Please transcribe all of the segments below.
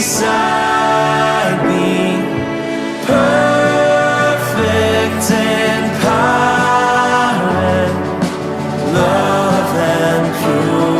beside me, perfect in power, love and purity.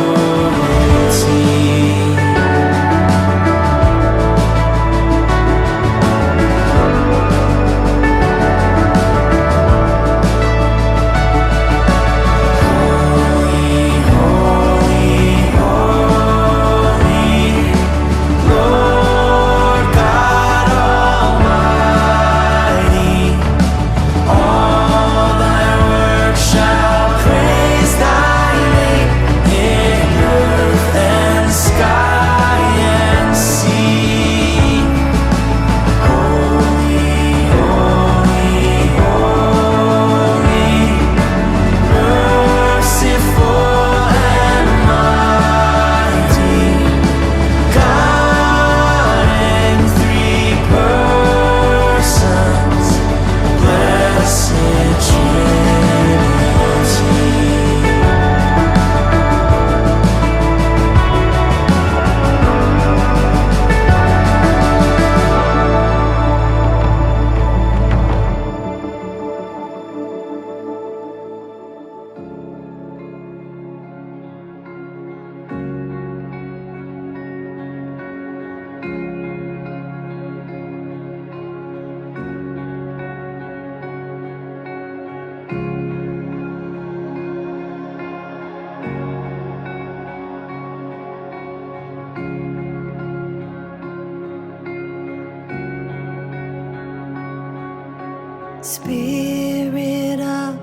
Spirit of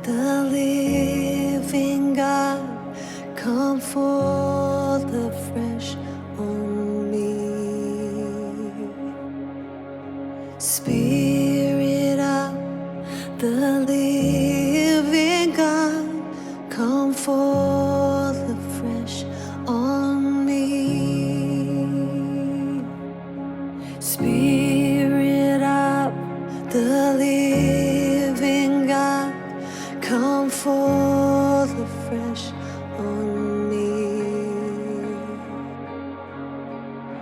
the living God, come forth afresh on me. Spirit of the living God, come forth afresh on me. Spirit of the living God, come forth afresh on me.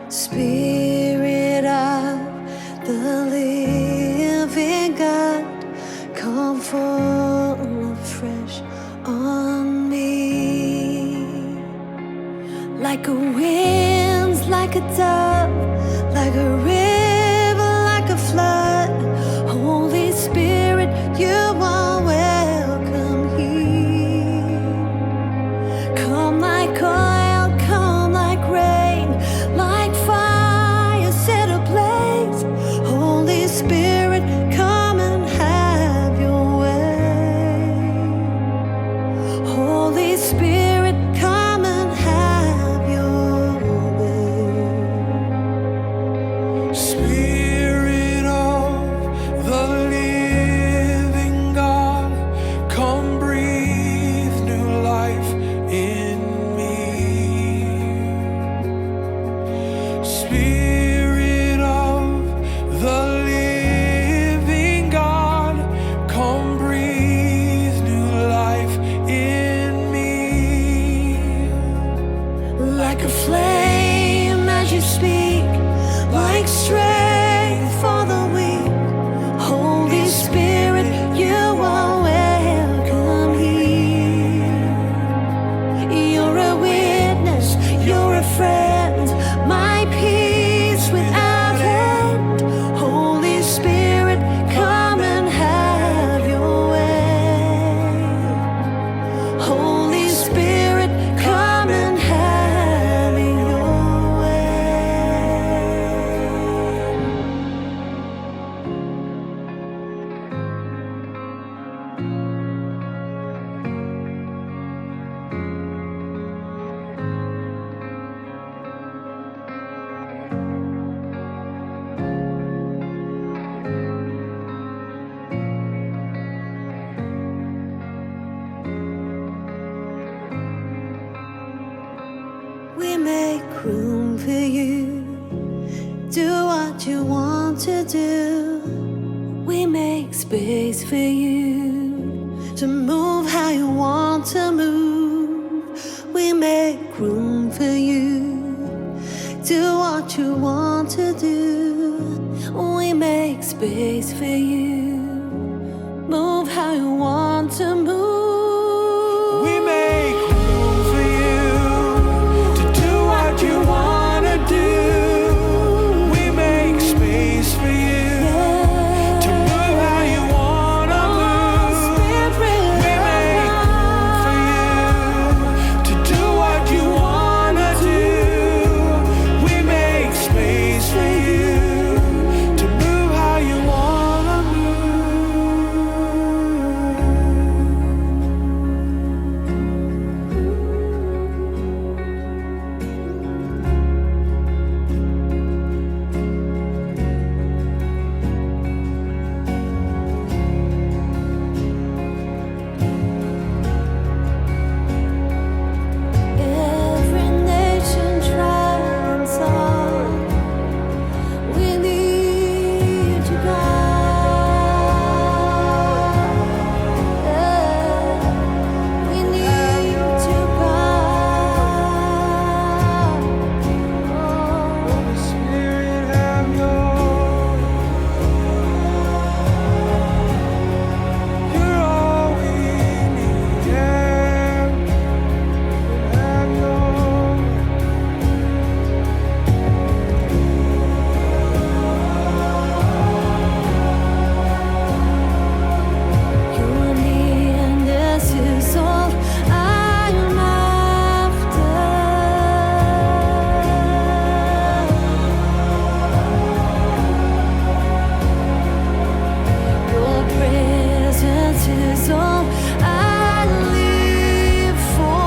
Spirit of the living God, come forth afresh on me. Like a wind, like a dove, like a river, like a flood. Holy Spirit, you are welcome here. Come like oil, come like rain, like fire set ablaze. Holy Spirit, come and have your way. Holy Spirit, come and have your way. Spirit of the living God, come breathe new life in me. Spirit of the living God, come breathe new life in me. Like a flame as you speak, like strength for the weak. Holy Spirit, you are welcome here. You're a witness, you're a friend, my peace without end. Holy Spirit, come and have your way. Holy Spirit, come and have your way. We make room for you. Do what you want to do. We make space for you to move how you want to move. We make room for you. Do what what you want to do. We make space for you. Move how you want to move. We make room for you to do what you wanna do. We make space for you to move how you wanna move. We make room for you to do what you wanna do. We make space for you to move how you wanna Every nation, tribe, and song, we need you, God. We need you, God. Holy Spirit, have your You're all we need. Yeah, have your Your nearness is all I'm after. Your presence is all I live for.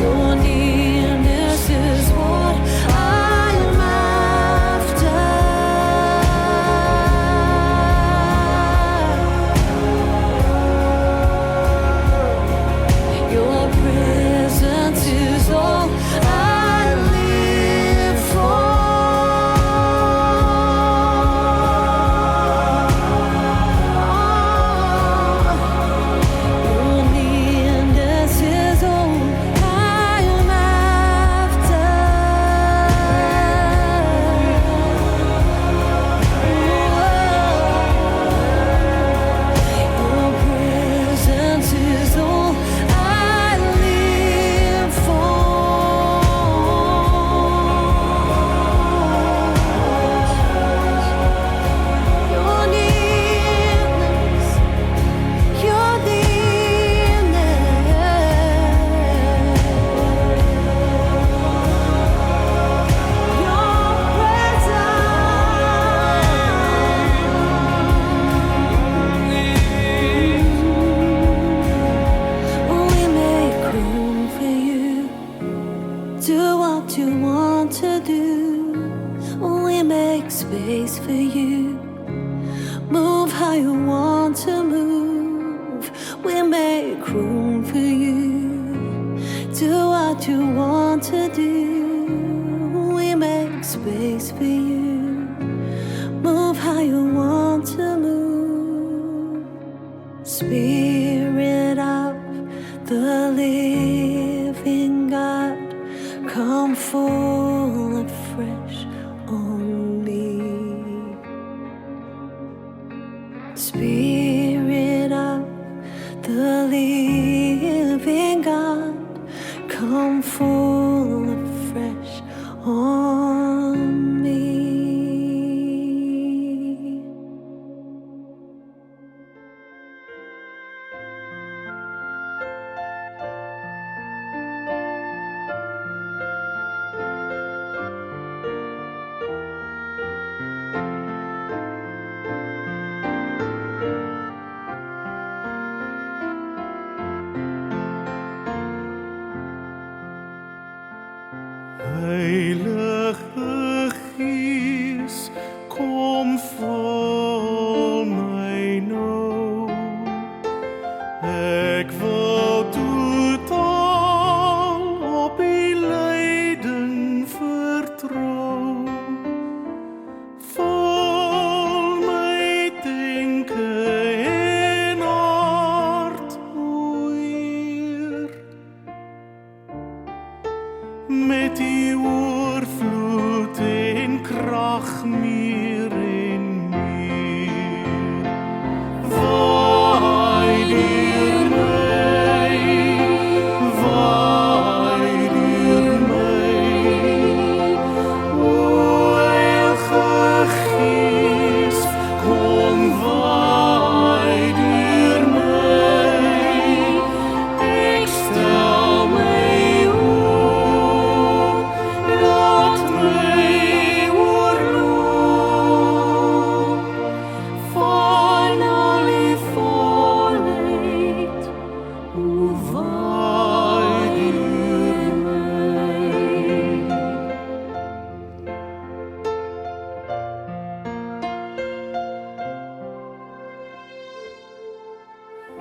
Your nearness is what I'm after. Your presence is all I live for. Your nearness is all I'm after. Your presence is all I live for. Your nearness. Your we make room for you. Do what you want to do. We make space for you. Move how you want to move. We make room for you. Do what you want to do. We make space for you. Move how you want to move. Spirit of the living God, come full afresh on me. Spirit of the living God, come full afresh on me.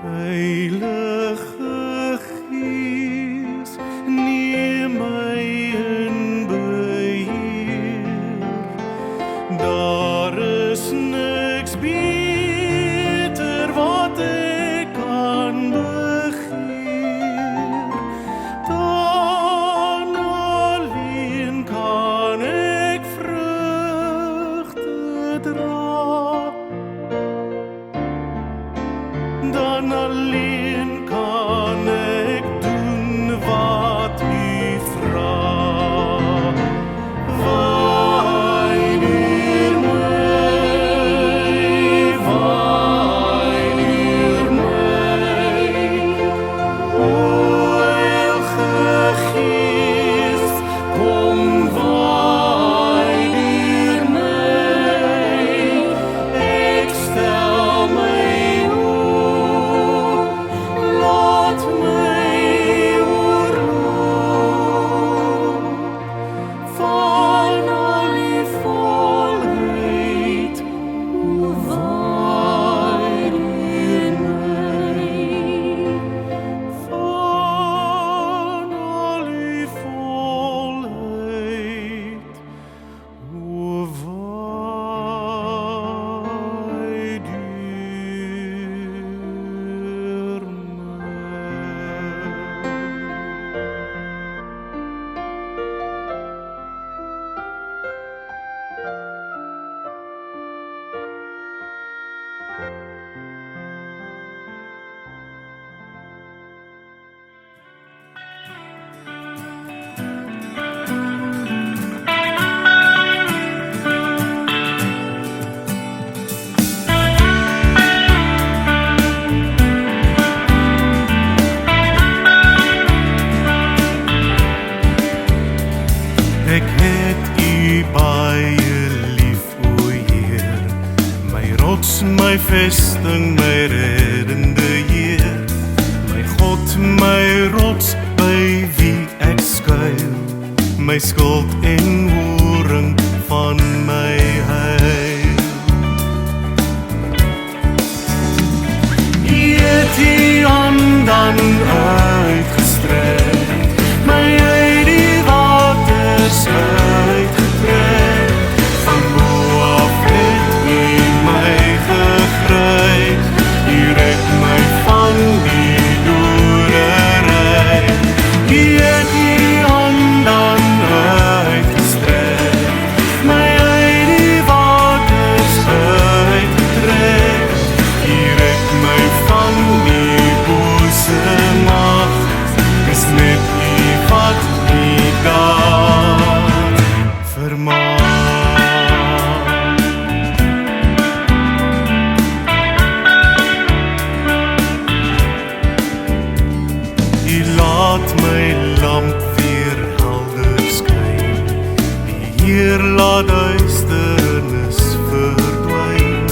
Heilige Gees, neem my in beheer. Daar is niks beter wat ek kan begeer. Dan alleen kan ek vrugte dra. Dan alleen kan ek doen wat U vra. Waai deur my, O Heilige Gees, kom waai deur my. Ek stel my op, laat my oorloop van al die volheid. Waai deur my, van al die volheid. Waai deur my. Ek het U baie lief, o Heer, my rots, my vesting, my reddende Heer, my God, my rots, by wie ek skuil, my skuld en horing van my heil. U het U hand dan uitgestrek, my uit die waters uitgetrek. Van bo af het U my gegryp, U red my van die dodery. U het U hand dan uitgestrek, my uit die waters uitgetrek. U red my van die bose mag, is net U wat die daad vermaak. U laat my lamp weer helder skyn, die Heer laat duisternis verdwyn.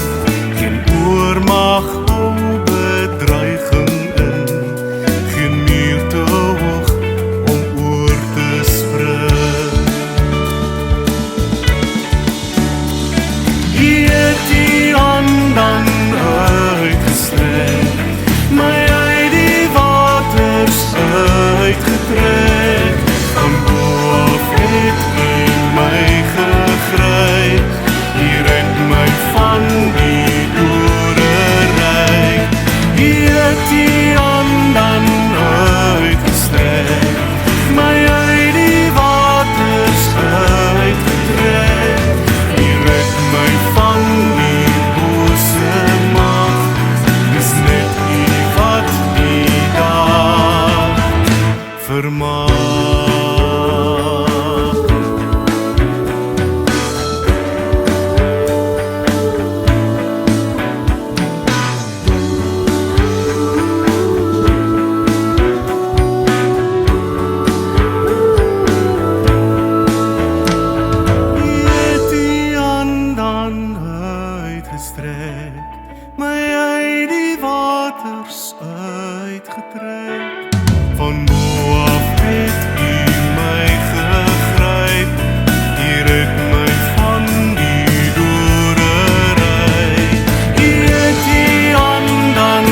Geen oormag hou bedreiging in, geen muur te hoog om oor te spring. U het U hand dan uitgestrek, my uit die waters uitgetrek. Van bo af het U my gegryp, U red my van die dodery. U het U hand dan uitgestrek, my uit die waters uitgetrek. U red my van die bose mag, is net U wat die daad vermaak. My uit die waters uitgetrek. Van bo af het U my gegryp, U red my van die dodery. U het U hand dan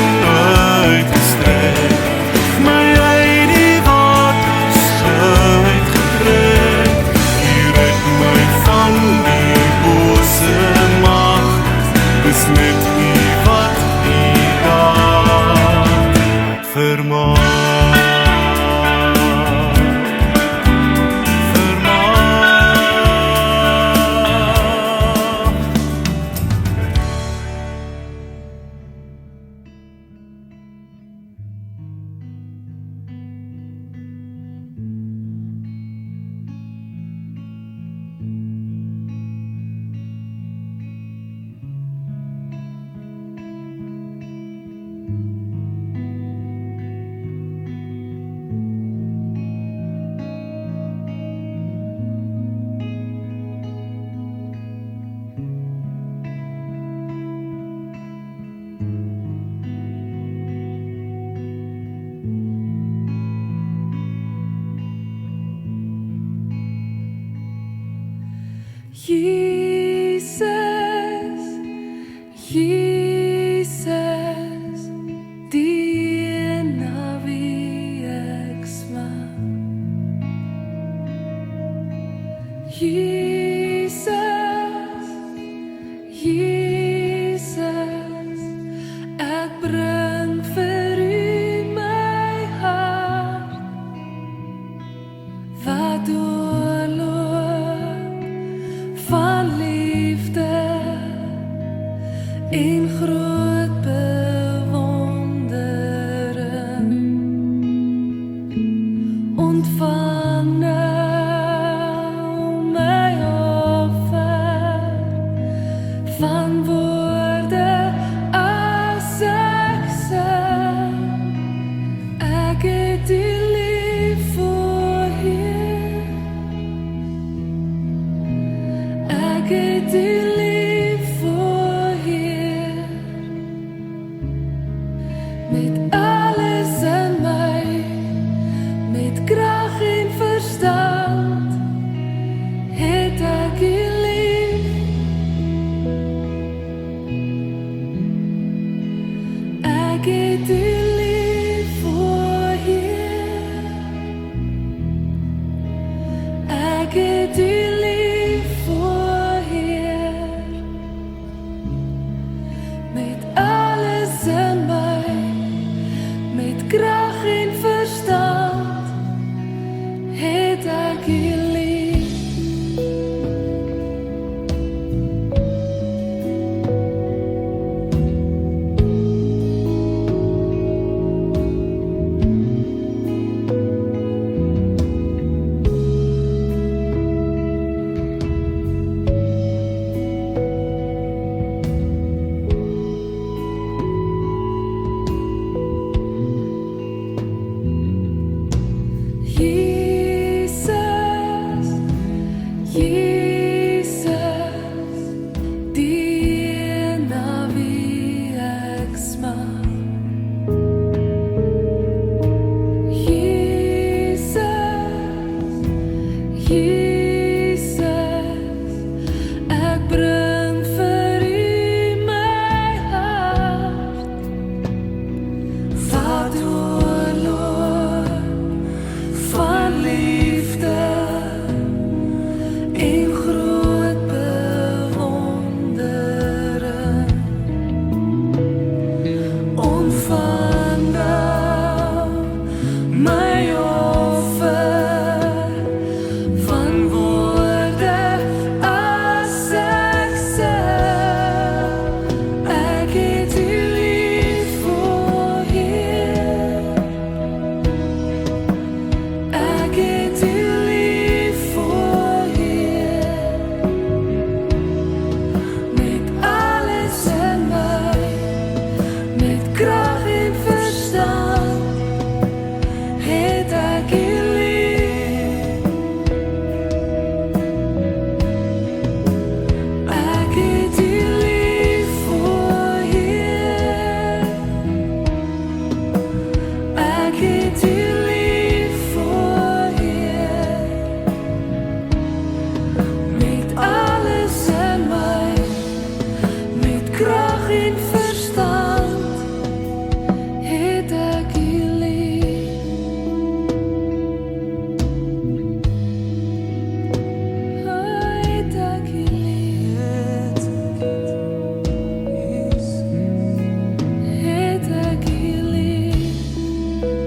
Jesus, Jesus, die na wie ek smag. Jesus, Jesus, ek bring vir U my hart, wat oorloop van liefde en groot bewondering. Ontvang nou my offer van woorde as ek sing. Ek het U lief, o Heer. Ek het U lief, o Heer. Met alles in my, met krag en verstand, het ek U lief. Ek het U lief, o Heer. Ek het U lief, o Heer. Met alles in my, met krag en verstand, het ek U lief. Jesus, Jesus, die na wie ek smag. Jesus, Jesus, ek bring vir U my hart, wat oorloop van liefde en groot bewondering. Ontvang nou my offer van woorde as ek sing. Ek het U lief, o Heer. Ek het U lief, o Heer. Met alles in my, met krag en verstand, het ek U lief. Ek het U lief, o Heer. Ek het U lief, o Heer. Met alles in my, met krag en verstand, het ek U lief. Het ek U lief. Het ek U lief.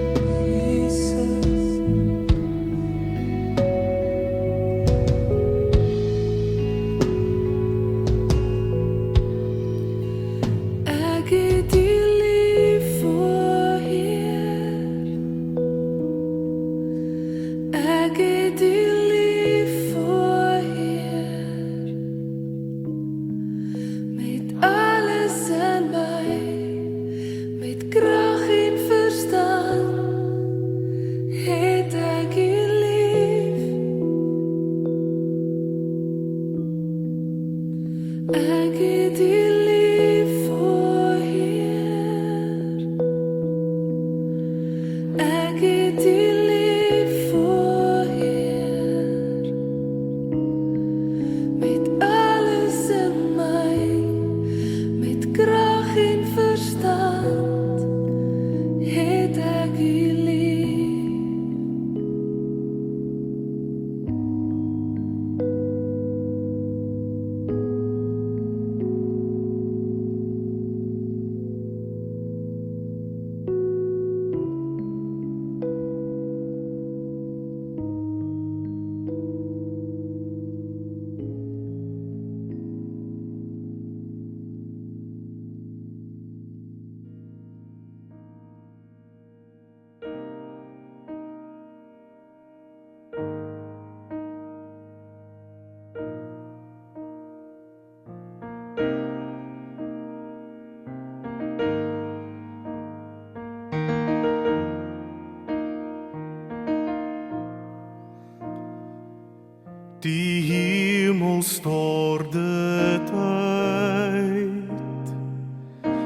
Die hemel stort dit uit,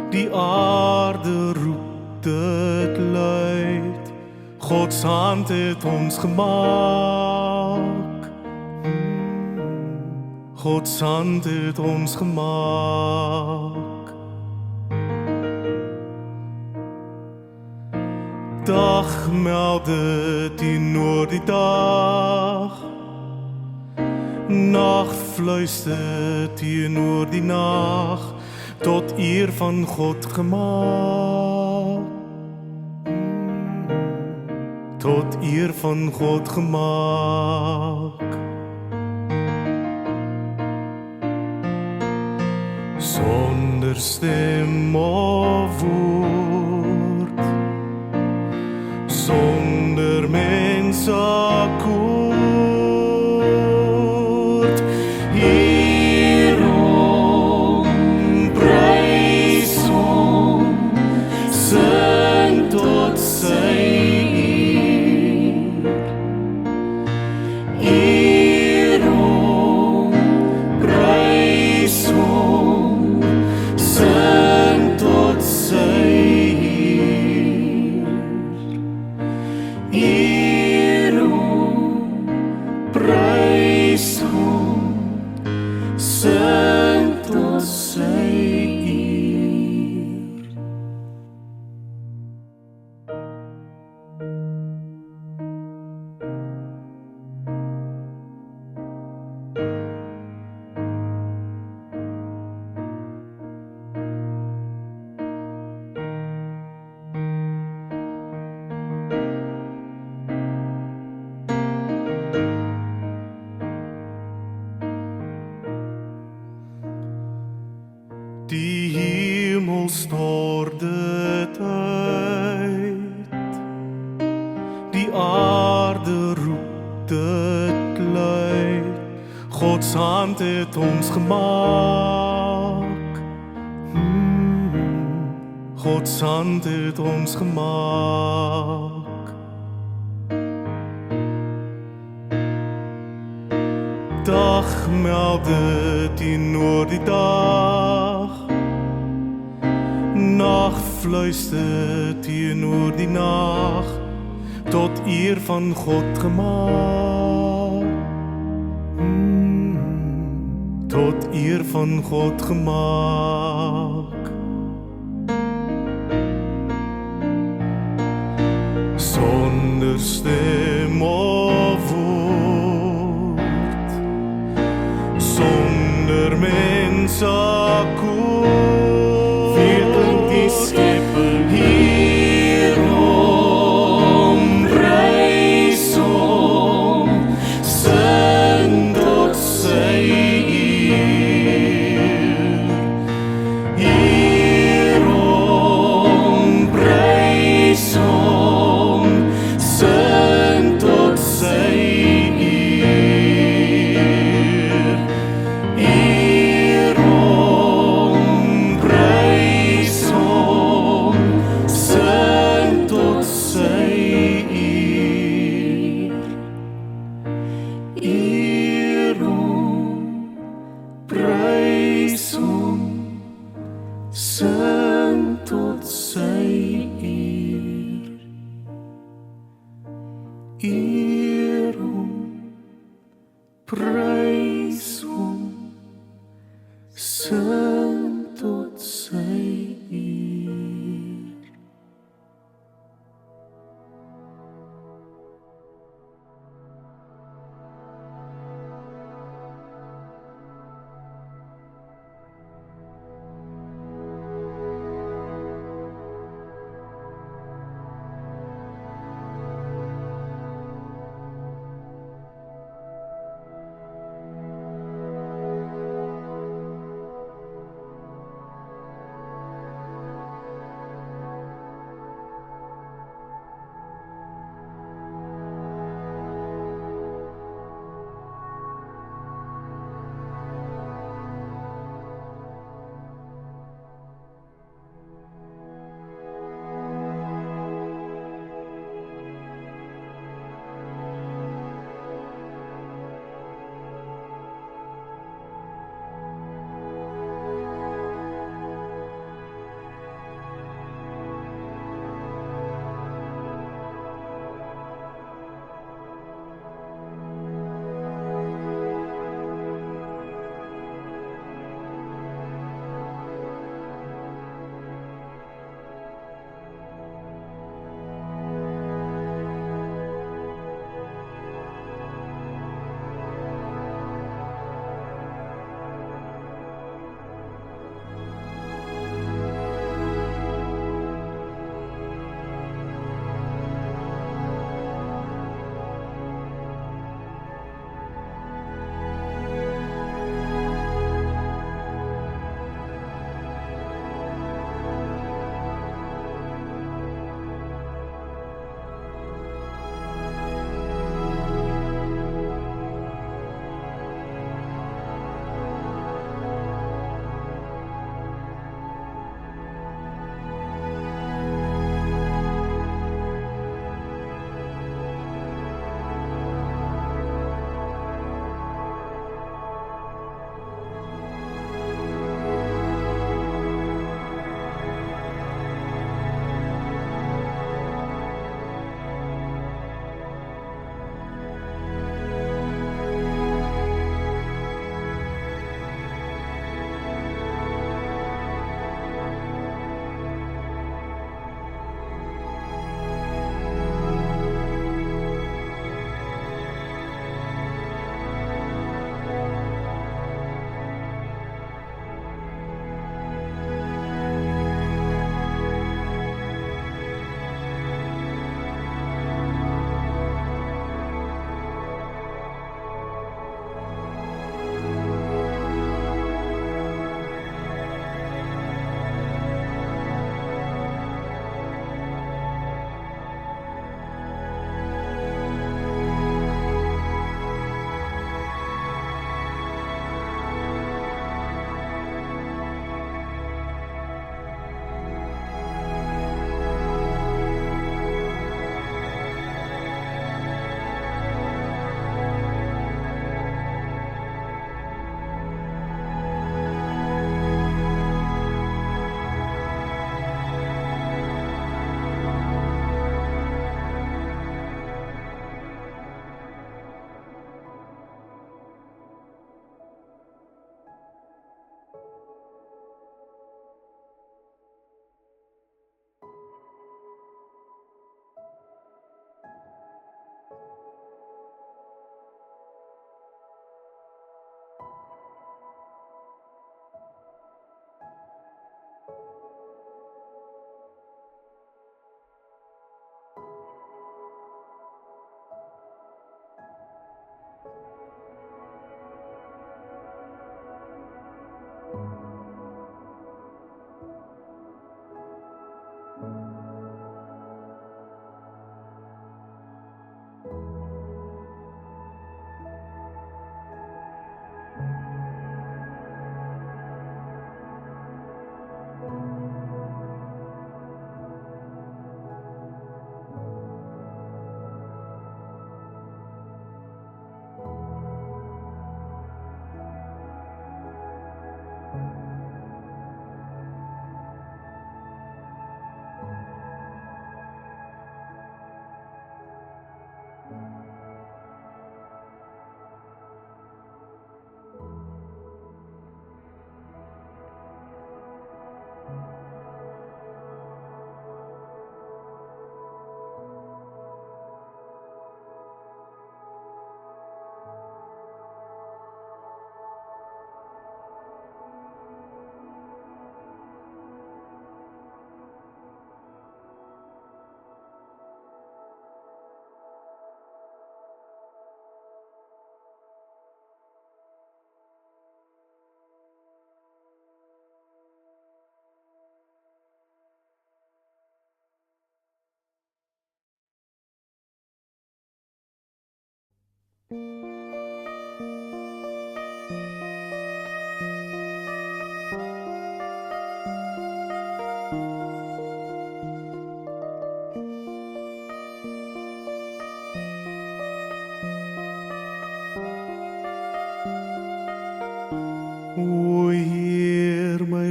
die aarde roep dit luid, God se hand het ons gemaak, God se hand het ons gemaak. Dag meld dit teenoor die dag, nag fluister teenoor die nag, tot eer van God gemaak, tot eer van God gemaak. Sonder stem of woord, sonder mens akkoord, hierom prys hom, sing tot sy eer. Hierom prys hom, sing tot sy eer. Hierom prys hom, sing tot sy eer. Die hemel stort dit uit, die aarde roep dit luid, God se hand het ons gemaak, God se hand het ons gemaak. Dag meld dit teenoor die dag, nag fluister teenoor die nag, tot eer van God gemaak, tot eer van God gemaak. Sonder stem of woord, sonder mens akkoord, weet die Skepper, hierom prys hom, sing tot sy eer. Hierom prys hom, sing tot sy eer. Hierom prys hom, sing tot sy eer. Hierom prys hom, sing tot sy eer. Hierom prys hom, sing tot sy eer.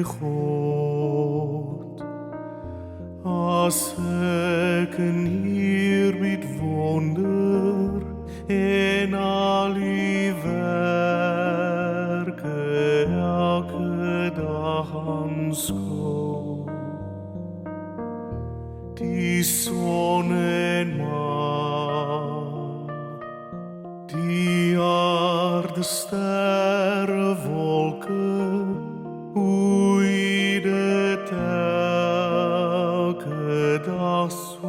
God, as ek in eerbied wonder en al die werke elke dag aanskou, die son en maan, die aarde, sterre, wolke, hoe U dit elke dag so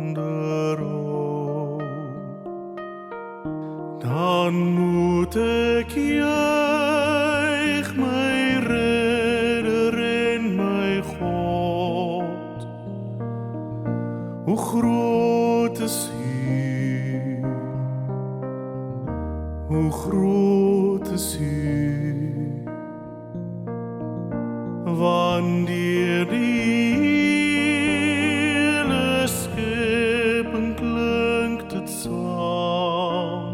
onderhou, dan moet ek juig my Redder en my God. Hoe groot is U, hoe groot is U, want deur die hele skepping klink dit saam,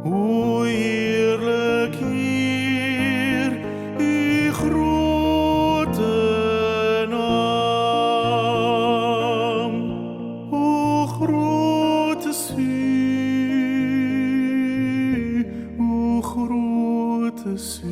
hoe heerlik hier U grote naam, hoe groot is U, hoe groot is U.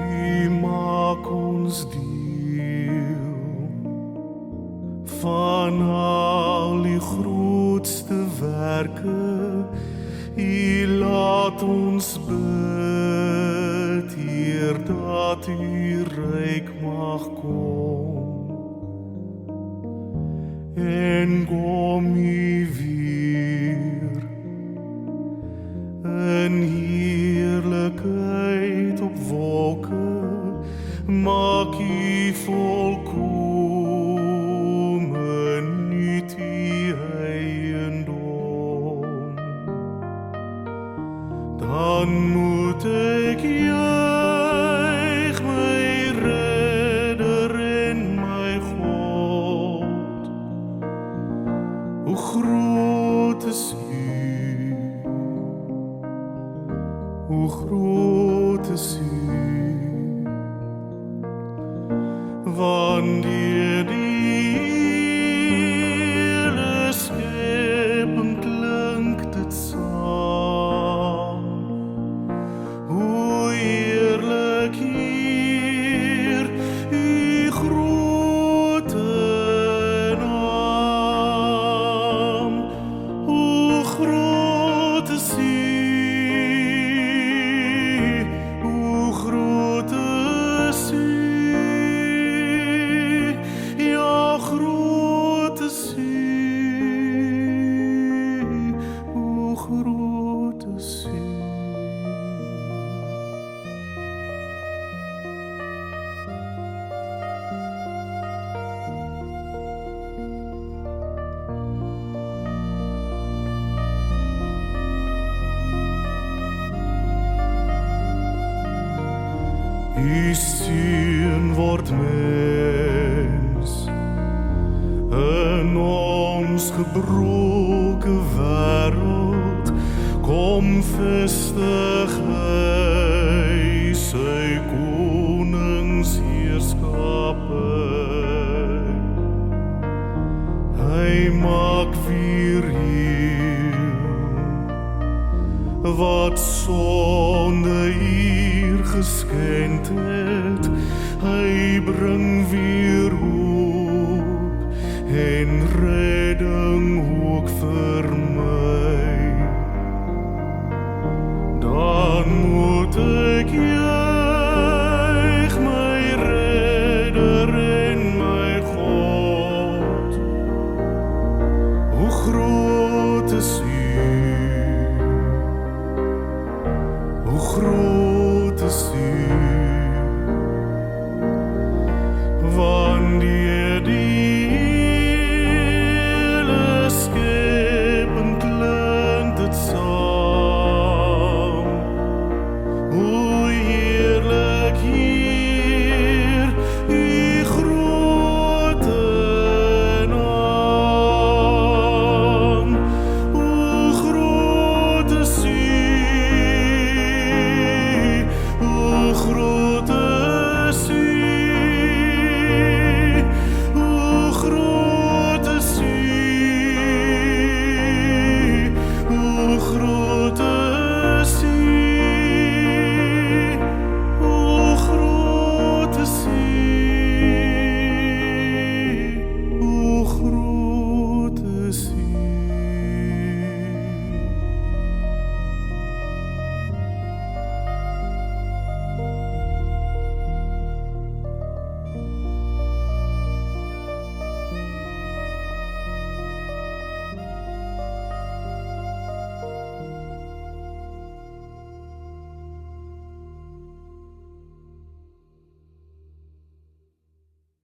U maak ons deel van al die grootste werke. U laat ons bid, Heer, dat U ryk mag kom, en kom U weer in heerlikheid op wolke, maak U volkome nuut U eiendom, dan moet ek juig my Redder en my God. Hoe groot is U, hoe groot is U, want deur die hele skepping klink dit saam, hoe heerlik hier U grote naam, hoe groot is U, hoe groot is U, ja, groot is U, hoe groot is U. U seun word mens in ons gebroke wêreld, kom vestig hy sy koningsheerskappy. Hy maak weer heel wat sonde hier geskend het, hy bring weer hoop en